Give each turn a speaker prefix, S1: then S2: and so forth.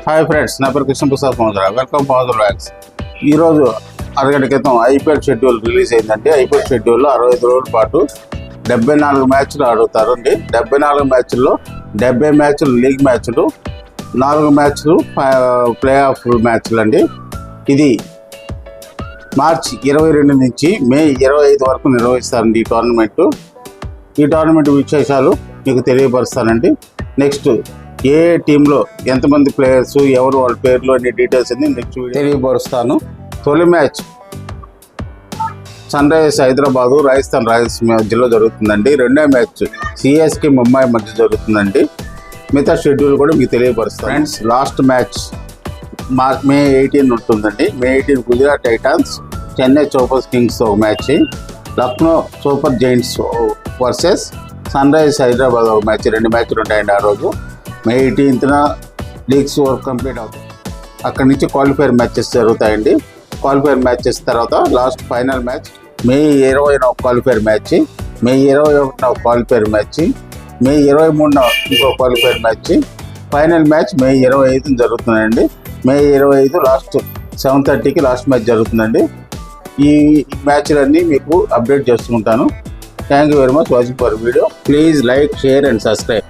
S1: Hi friends, నా పేరు కృష్ణప్రసాద్ పౌందరా. వెల్కమ్ పౌందర్ వ్యాక్స్. ఈరోజు అరగంట క్రితం ఐపీఎల్ షెడ్యూల్ రిలీజ్ అయిందండి. ఐపీఎల్ షెడ్యూల్లో 65 రోజుల పాటు 74 మ్యాచ్లు ఆడుతారండి. 74 మ్యాచ్ల్లో 70 మ్యాచ్లు లీగ్ మ్యాచ్లు, 4 మ్యాచ్లు ప్లే ఆఫ్ మ్యాచ్లు అండి. ఇది మార్చి 22 నుంచి మే 25 వరకు నిర్వహిస్తారండి ఈ టోర్నమెంట్ విశేషాలు మీకు తెలియపరుస్తానండి. నెక్స్ట్ ఏ టీంలో ఎంతమంది ప్లేయర్స్, ఎవరు వాళ్ళ పేర్లు అనే డీటెయిల్స్ అన్ని నెక్స్ట్ తెలియపరుస్తాను. తొలి match Sunrisers Hyderabad Rajasthan Royals మధ్యలో జరుగుతుందండి. రెండో మ్యాచ్ సిఎస్కే ముంబై మధ్య జరుగుతుందండి. మిగతా షెడ్యూల్ కూడా మీకు తెలియపరుస్తాను. ఫ్రెండ్స్, లాస్ట్ మ్యాచ్ మే 18 ఉంటుందండి. May 18 Gujarat Titans Chennai Super Kings ఒక match, Lucknow Super Giants versus Sunrisers Hyderabad ఒక మ్యాచ్. 2 మ్యాచ్లు ఉంటాయండి ఆ రోజు. మే 18న లీగ్స్ వర్క్ కంప్లీట్ అవుతుంది. అక్కడి నుంచి క్వాలిఫైర్ మ్యాచెస్ జరుగుతాయండి. క్వాలిఫైర్ మ్యాచెస్ తర్వాత లాస్ట్ ఫైనల్ మ్యాచ్ మే 20న ఒక క్వాలిఫైర్ మ్యాచ్, మే 21న ఒక క్వాలిఫైర్ మ్యాచ్, మే 23న ఇంకో క్వాలిఫైర్ మ్యాచ్, ఫైనల్ మ్యాచ్ మే 25న జరుగుతుందండి. మే 25 లాస్ట్ 7:30కి లాస్ట్ మ్యాచ్ జరుగుతుందండి. ఈ మ్యాచ్లన్నీ మీకు అప్డేట్ చేసుకుంటాను. Thank you very much watching for video. Please like, share and subscribe.